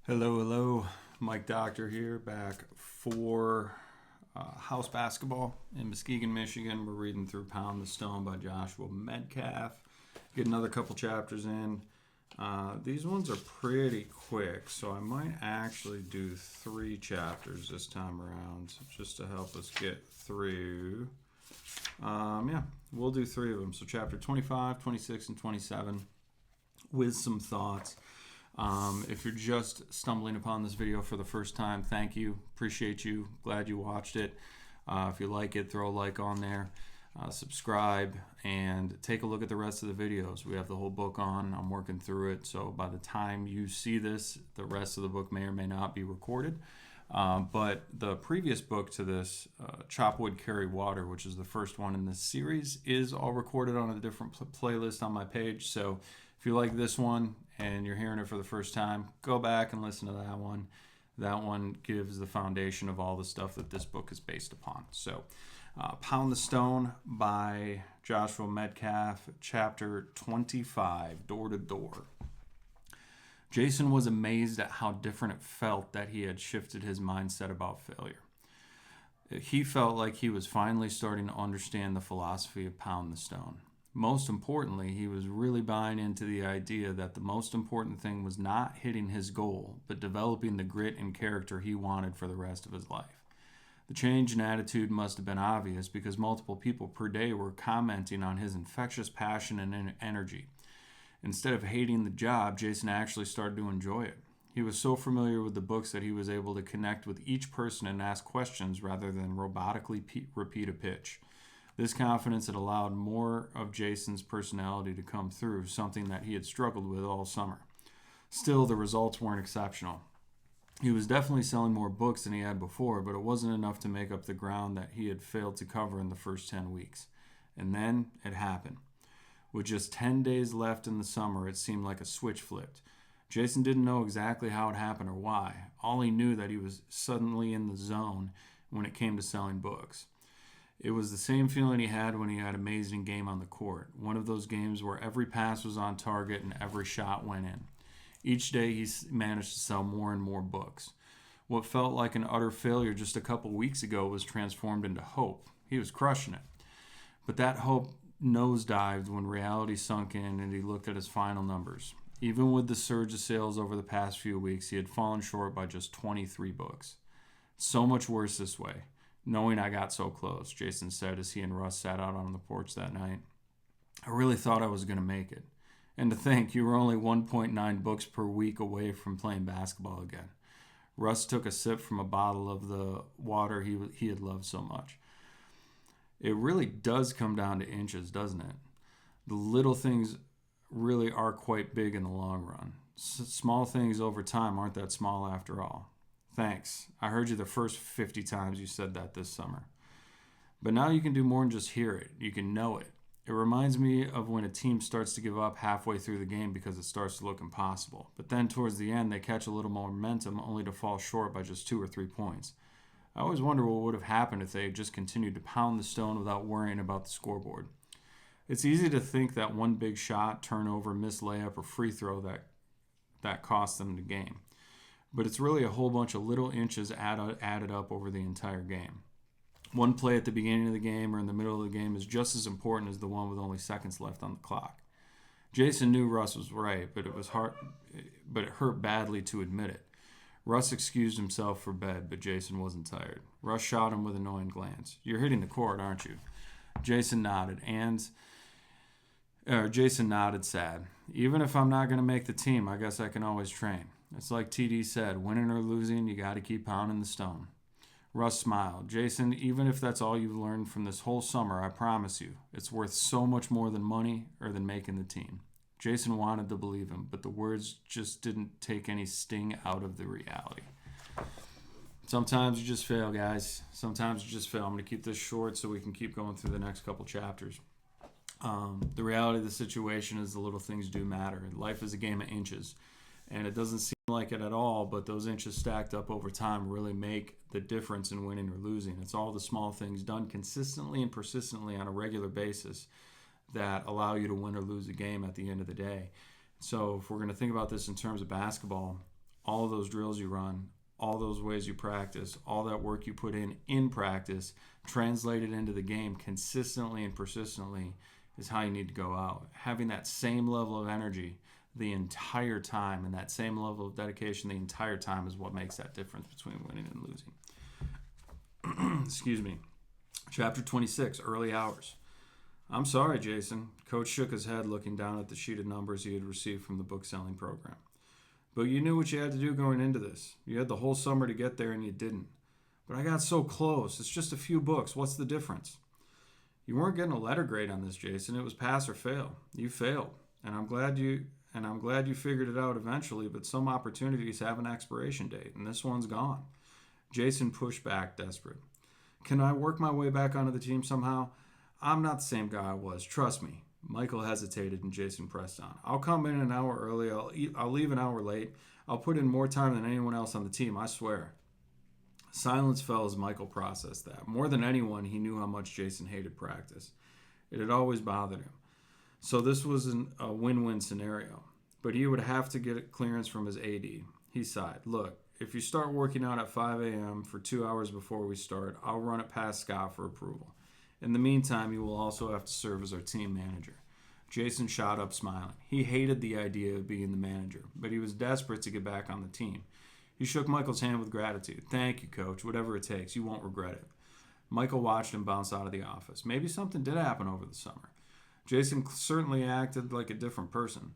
Hello, hello. Mike Dokter here, back for house basketball in Muskegon, Michigan. We're reading through Pound the Stone by Joshua Medcalf. Get another couple chapters in. These ones are pretty quick, so I might actually do 3 chapters this time around just to help us get through. Yeah, we'll do 3 of them. So chapter 25, 26, and 27 with some thoughts. If you're just stumbling upon this video for the first time, thank you. Appreciate you. Glad you watched it. If you like it, throw a like on there. Subscribe and take a look at the rest of the videos. We have the whole book on. I'm working through it. So by the time you see this, the rest of the book may or may not be recorded. But the previous book to this, Chop Wood, Carry Water, which is the first one in this series, is all recorded on a different playlist on my page. So if you like this one and you're hearing it for the first time, go back and listen to that one. That one gives the foundation of all the stuff that this book is based upon. So, Pound the Stone by Joshua Medcalf, chapter 25, Door to Door. Jason was amazed at how different it felt that he had shifted his mindset about failure. He felt like he was finally starting to understand the philosophy of Pound the Stone. Most importantly, he was really buying into the idea that the most important thing was not hitting his goal, but developing the grit and character he wanted for the rest of his life. The change in attitude must have been obvious because multiple people per day were commenting on his infectious passion and energy. Instead of hating the job, Jason actually started to enjoy it. He was so familiar with the books that he was able to connect with each person and ask questions rather than robotically repeat a pitch. This confidence had allowed more of Jason's personality to come through, something that he had struggled with all summer. Still, the results weren't exceptional. He was definitely selling more books than he had before, but it wasn't enough to make up the ground that he had failed to cover in the first 10 weeks. And then it happened. With just 10 days left in the summer, it seemed like a switch flipped. Jason didn't know exactly how it happened or why. All he knew that he was suddenly in the zone when it came to selling books. It was the same feeling he had when he had an amazing game on the court. One of those games where every pass was on target and every shot went in. Each day he managed to sell more and more books. What felt like an utter failure just a couple weeks ago was transformed into hope. He was crushing it. But that hope nosedived when reality sunk in and he looked at his final numbers. Even with the surge of sales over the past few weeks, he had fallen short by just 23 books. So much worse this way. Knowing I got so close, Jason said as he and Russ sat out on the porch that night. I really thought I was going to make it. And to think, you were only 1.9 books per week away from playing basketball again. Russ took a sip from a bottle of the water he had loved so much. It really does come down to inches, doesn't it? The little things really are quite big in the long run. Small things over time aren't that small after all. Thanks. I heard you the first 50 times you said that this summer. But now you can do more than just hear it. You can know it. It reminds me of when a team starts to give up halfway through the game because it starts to look impossible. But then towards the end, they catch a little more momentum only to fall short by just 2 or 3 points. I always wonder what would have happened if they had just continued to pound the stone without worrying about the scoreboard. It's easy to think that one big shot, turnover, missed layup, or free throw that cost them the game. But it's really a whole bunch of little inches added up over the entire game. One play at the beginning of the game or in the middle of the game is just as important as the one with only seconds left on the clock. Jason knew Russ was right, but it hurt badly to admit it. Russ excused himself for bed, but Jason wasn't tired. Russ shot him with an annoying glance. You're hitting the court, aren't you? Jason nodded, sad. Even if I'm not going to make the team, I guess I can always train. It's like TD said, winning or losing, you got to keep pounding the stone. Russ smiled. Jason, even if that's all you've learned from this whole summer, I promise you, it's worth so much more than money or than making the team. Jason wanted to believe him, but the words just didn't take any sting out of the reality. Sometimes you just fail, guys. Sometimes you just fail. I'm going to keep this short so we can keep going through the next couple chapters. The reality of the situation is the little things do matter. Life is a game of inches. And it doesn't seem like it at all, but those inches stacked up over time really make the difference in winning or losing. It's all the small things done consistently and persistently on a regular basis that allow you to win or lose a game at the end of the day. So if we're going to think about this in terms of basketball, all of those drills you run, all those ways you practice, all that work you put in practice, translated into the game consistently and persistently is how you need to go out. Having that same level of energy the entire time and that same level of dedication the entire time is what makes that difference between winning and losing. Excuse me. Chapter 26, Early Hours. I'm sorry, Jason. Coach shook his head, looking down at the sheet of numbers he had received from the book selling program. But you knew what you had to do going into this. You had the whole summer to get there and you didn't. But I got so close. It's just a few books. What's the difference? You weren't getting a letter grade on this, Jason. It was pass or fail. You failed. And I'm glad you figured it out eventually, but some opportunities have an expiration date, and this one's gone. Jason pushed back, desperate. Can I work my way back onto the team somehow? I'm not the same guy I was. Trust me. Michael hesitated, and Jason pressed on. I'll come in an hour early. I'll leave an hour late. I'll put in more time than anyone else on the team, I swear. Silence fell as Michael processed that. More than anyone, he knew how much Jason hated practice. It had always bothered him. So this was a win-win scenario. But he would have to get clearance from his AD. He sighed. Look, if you start working out at 5 a.m. for 2 hours before we start, I'll run it past Scott for approval. In the meantime, you will also have to serve as our team manager. Jason shot up smiling. He hated the idea of being the manager, but he was desperate to get back on the team. He shook Michael's hand with gratitude. Thank you, Coach. Whatever it takes. You won't regret it. Michael watched him bounce out of the office. Maybe something did happen over the summer. Jason certainly acted like a different person.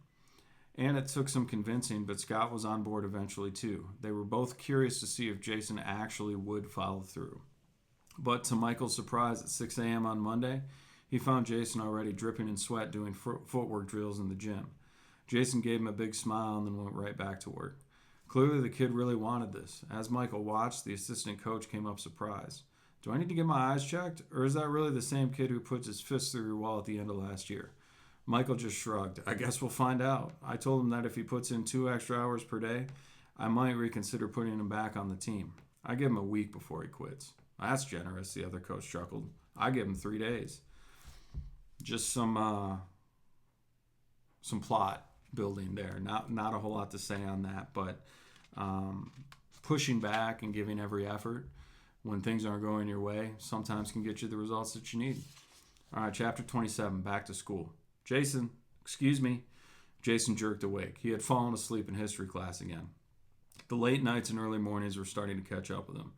And it took some convincing, but Scott was on board eventually too. They were both curious to see if Jason actually would follow through. But to Michael's surprise, at 6 a.m. on Monday, he found Jason already dripping in sweat doing footwork drills in the gym. Jason gave him a big smile and then went right back to work. Clearly, the kid really wanted this. As Michael watched, the assistant coach came up surprised. Do I need to get my eyes checked? Or is that really the same kid who puts his fist through your wall at the end of last year? Michael just shrugged. I guess we'll find out. I told him that if he puts in 2 extra hours per day, I might reconsider putting him back on the team. I give him a week before he quits. That's generous, the other coach chuckled. I give him 3 days. Just some plot building there. Not a whole lot to say on that, but pushing back and giving every effort when things aren't going your way sometimes can get you the results that you need. All right, chapter 27, back to school. Jason, excuse me. Jason jerked awake. He had fallen asleep in history class again. The late nights and early mornings were starting to catch up with him.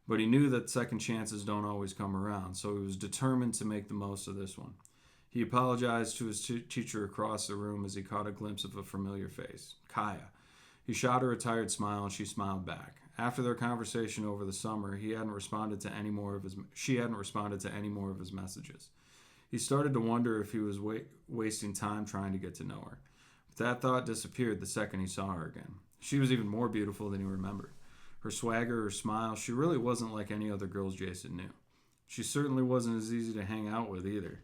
But he knew that second chances don't always come around, so he was determined to make the most of this one. He apologized to his teacher across the room as he caught a glimpse of a familiar face, Kaya. He shot her a tired smile, and she smiled back. After their conversation over the summer, she hadn't responded to any more of his messages. He started to wonder if he was wasting time trying to get to know her. But that thought disappeared the second he saw her again. She was even more beautiful than he remembered. Her swagger, her smile, she really wasn't like any other girls Jason knew. She certainly wasn't as easy to hang out with either.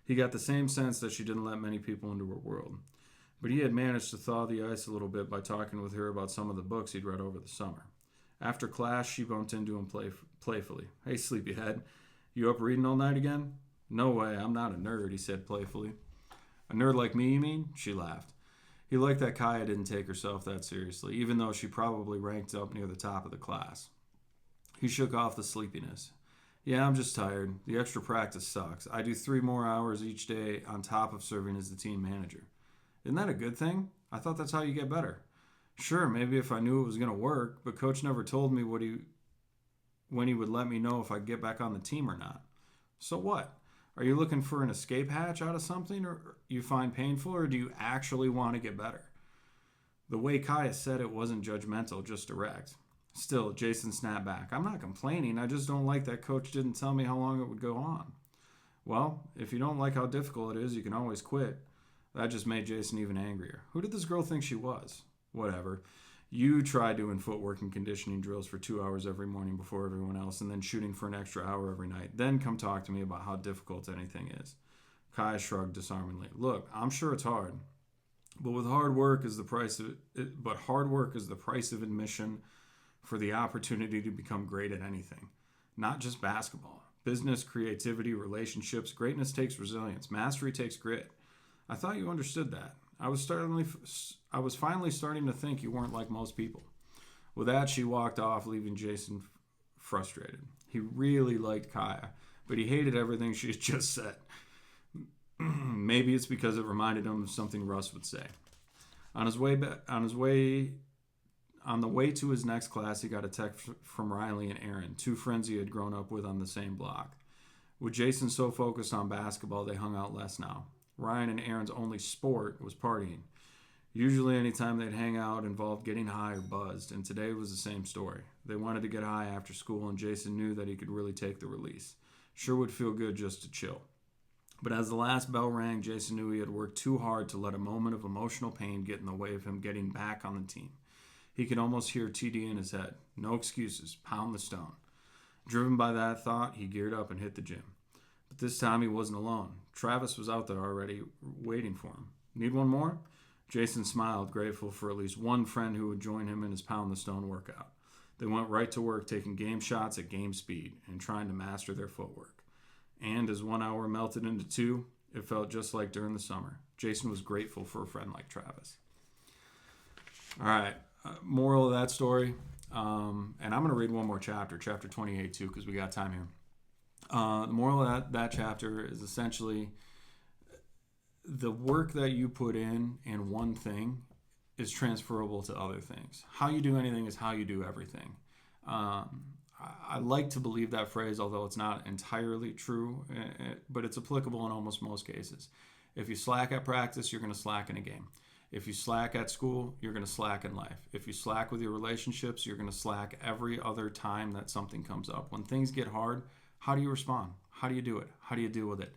He got the same sense that she didn't let many people into her world. But he had managed to thaw the ice a little bit by talking with her about some of the books he'd read over the summer. After class, she bumped into him playfully. Hey, sleepyhead, you up reading all night again? No way, I'm not a nerd, he said playfully. A nerd like me, you mean? She laughed. He liked that Kaya didn't take herself that seriously, even though she probably ranked up near the top of the class. He shook off the sleepiness. Yeah, I'm just tired. The extra practice sucks. I do 3 more hours each day on top of serving as the team manager. Isn't that a good thing? I thought that's how you get better. Sure, maybe if I knew it was going to work, but Coach never told me when he would let me know if I'd get back on the team or not. So what? Are you looking for an escape hatch out of something or you find painful, or do you actually want to get better? The way Kaya said it wasn't judgmental, just direct. Still, Jason snapped back. I'm not complaining. I just don't like that Coach didn't tell me how long it would go on. Well, if you don't like how difficult it is, you can always quit. That just made Jason even angrier. Who did this girl think she was? Whatever. You try doing footwork and conditioning drills for 2 hours every morning before everyone else and then shooting for an extra hour every night. Then come talk to me about how difficult anything is. Kai shrugged disarmingly. Look, I'm sure it's hard. But hard work is the price of admission for the opportunity to become great at anything. Not just basketball. Business, creativity, relationships. Greatness takes resilience. Mastery takes grit. I thought you understood that. I was finally starting to think you weren't like most people. With that, she walked off, leaving Jason frustrated. He really liked Kaya, but he hated everything she had just said. Maybe it's because it reminded him of something Russ would say. On the way to his next class, he got a text from Riley and Aaron, two friends he had grown up with on the same block. With Jason so focused on basketball, they hung out less now. Ryan and Aaron's only sport was partying. Usually any time they'd hang out involved getting high or buzzed, and today was the same story. They wanted to get high after school, and Jason knew that he could really take the release. Sure would feel good just to chill. But as the last bell rang, Jason knew he had worked too hard to let a moment of emotional pain get in the way of him getting back on the team. He could almost hear TD in his head. No excuses. Pound the stone. Driven by that thought, he geared up and hit the gym. But this time he wasn't alone. Travis was out there already waiting for him. Need one more? Jason smiled, grateful for at least one friend who would join him in his Pound the Stone workout. They went right to work taking game shots at game speed and trying to master their footwork. And as 1 hour melted into 2, it felt just like during the summer. Jason was grateful for a friend like Travis. All right, moral of that story, and I'm going to read one more chapter 28 too, because we got time here. The moral of that chapter is essentially the work that you put in one thing is transferable to other things. How you do anything is how you do everything. I like to believe that phrase, although it's not entirely true, but it's applicable in almost most cases. If you slack at practice, you're going to slack in a game. If you slack at school, you're going to slack in life. If you slack with your relationships, you're going to slack every other time that something comes up. When things get hard, how do you respond? How do you do it? How do you deal with it?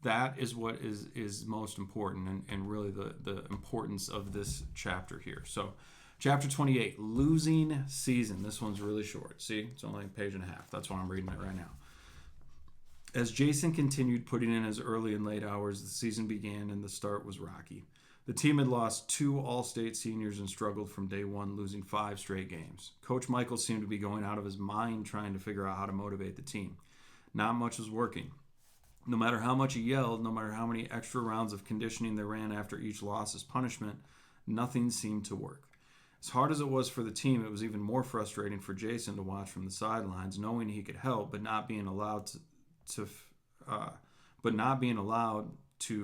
That is what is most important and really the importance of this chapter here. So chapter 28, losing season. This one's really short. See, it's only a page and a half. That's why I'm reading it right now. As Jason continued putting in his early and late hours, the season began and the start was rocky. The team had lost 2 All-State seniors and struggled from day one, losing 5 straight games. Coach Michael seemed to be going out of his mind trying to figure out how to motivate the team. Not much was working. No matter how much he yelled, no matter how many extra rounds of conditioning they ran after each loss as punishment, nothing seemed to work. As hard as it was for the team, it was even more frustrating for Jason to watch from the sidelines, knowing he could help, but not being allowed to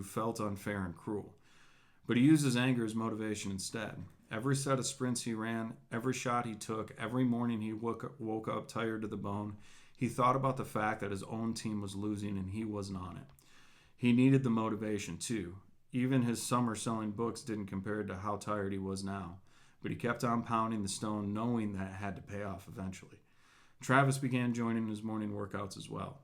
felt unfair and cruel. But he used his anger as motivation instead. Every set of sprints he ran, every shot he took, every morning he woke up tired to the bone, he thought about the fact that his own team was losing and he wasn't on it. He needed the motivation too. Even his summer selling books didn't compare to how tired he was now. But he kept on pounding the stone, knowing that it had to pay off eventually. Travis began joining his morning workouts as well.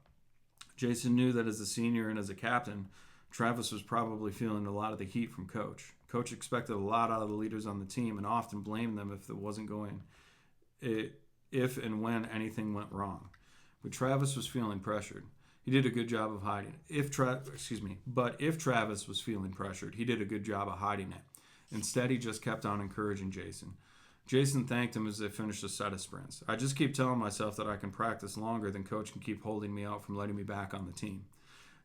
Jason knew that as a senior and as a captain, Travis was probably feeling a lot of the heat from Coach. Coach expected a lot out of the leaders on the team and often blamed them if and when anything went wrong. But Travis was feeling pressured. He did a good job of hiding it. But if Travis was feeling pressured, he did a good job of hiding it. Instead, he just kept on encouraging Jason. Jason thanked him as they finished a set of sprints. I just keep telling myself that I can practice longer than Coach can keep holding me out from letting me back on the team.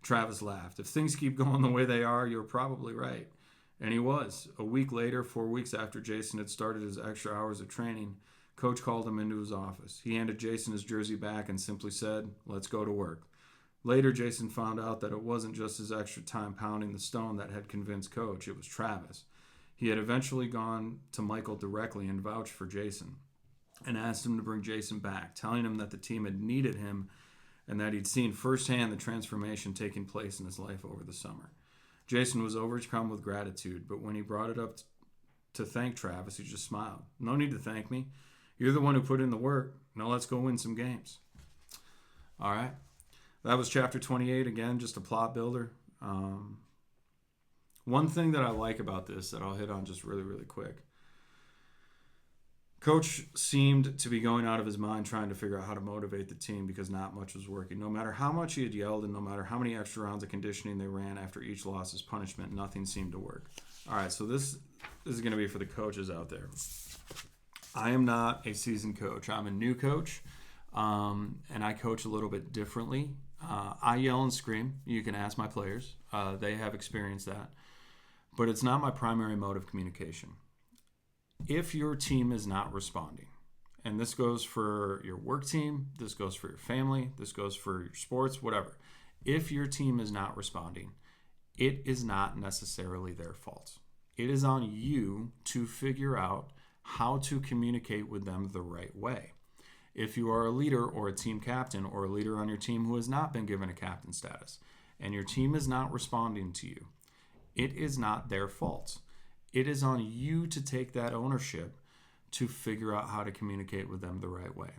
Travis laughed. If things keep going the way they are, you're probably right. And he was. A week later, 4 weeks after Jason had started his extra hours of training, Coach called him into his office. He handed Jason his jersey back and simply said, "Let's go to work." Later, Jason found out that it wasn't just his extra time pounding the stone that had convinced Coach. It was Travis. He had eventually gone to Michael directly and vouched for Jason and asked him to bring Jason back, telling him that the team had needed him and that he'd seen firsthand the transformation taking place in his life over the summer. Jason was overcome with gratitude, but when he brought it up to thank Travis, he just smiled. "No need to thank me. You're the one who put in the work. Now let's go win some games." All right. That was chapter 28. Again, just a plot builder. One thing that I like about this that I'll hit on just really, really quick. Coach seemed to be going out of his mind trying to figure out how to motivate the team because not much was working. No matter how much he had yelled and no matter how many extra rounds of conditioning they ran after each loss as punishment, nothing seemed to work. All right, so this is going to be for the coaches out there. I am not a seasoned coach. I'm a new coach, and I coach a little bit differently. I yell and scream. You can ask my players. They have experienced that. But it's not my primary mode of communication. If your team is not responding, and this goes for your work team, this goes for your family, this goes for your sports, whatever. If your team is not responding, it is not necessarily their fault. It is on you to figure out how to communicate with them the right way. If you are a leader or a team captain or a leader on your team who has not been given a captain status and your team is not responding to you, it is not their fault. It is on you to take that ownership to figure out how to communicate with them the right way.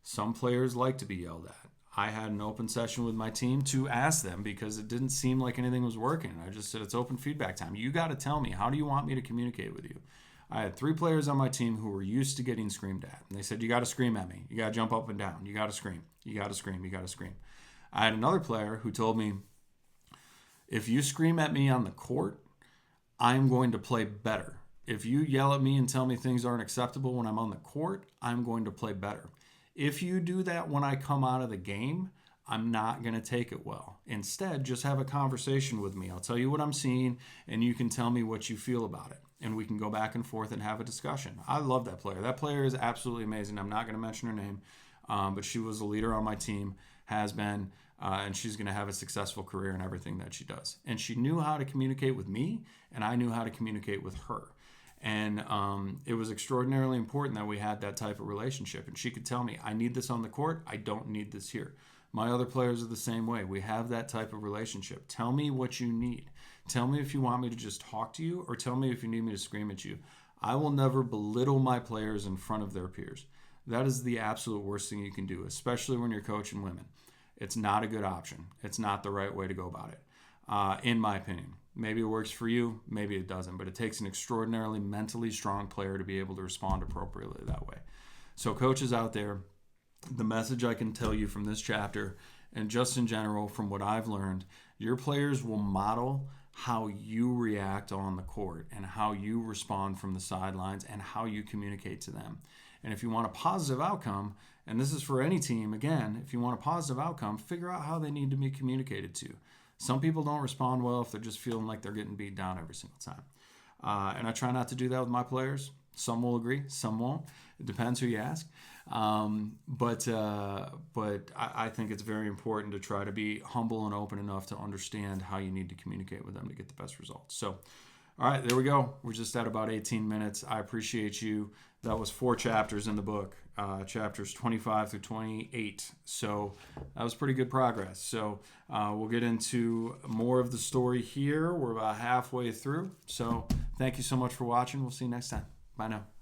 Some players like to be yelled at. I had an open session with my team to ask them because it didn't seem like anything was working. I just said, it's open feedback time. You got to tell me, how do you want me to communicate with you? I had 3 players on my team who were used to getting screamed at. And they said, you got to scream at me. You got to jump up and down. You got to scream. You got to scream. You got to scream. I had another player who told me, if you scream at me on the court, I'm going to play better. If you yell at me and tell me things aren't acceptable when I'm on the court, I'm going to play better. If you do that when I come out of the game, I'm not going to take it well. Instead, just have a conversation with me. I'll tell you what I'm seeing, and you can tell me what you feel about it. And we can go back and forth and have a discussion. I love that player. That player is absolutely amazing. I'm not going to mention her name, but she was a leader on my team, has been, and she's going to have a successful career in everything that she does. And she knew how to communicate with me, and I knew how to communicate with her. And it was extraordinarily important that we had that type of relationship. And she could tell me, I need this on the court. I don't need this here. My other players are the same way. We have that type of relationship. Tell me what you need. Tell me if you want me to just talk to you, or tell me if you need me to scream at you. I will never belittle my players in front of their peers. That is the absolute worst thing you can do, especially when you're coaching women. It's not a good option. It's not the right way to go about it, in my opinion. Maybe it works for you, maybe it doesn't, but it takes an extraordinarily mentally strong player to be able to respond appropriately that way. So coaches out there, the message I can tell you from this chapter, and just in general from what I've learned, your players will model how you react on the court and how you respond from the sidelines and how you communicate to them. And if you want a positive outcome, and this is for any team, again, if you want a positive outcome, figure out how they need to be communicated to. Some people don't respond well if they're just feeling like they're getting beat down every single time. And I try not to do that with my players. Some will agree, some won't. It depends who you ask. But I think it's very important to try to be humble and open enough to understand how you need to communicate with them to get the best results. So, all right, there we go. We're just at about 18 minutes. I appreciate you. That was 4 chapters in the book, chapters 25 through 28. So that was pretty good progress. So we'll get into more of the story here. We're about halfway through. So thank you so much for watching. We'll see you next time. Bye now.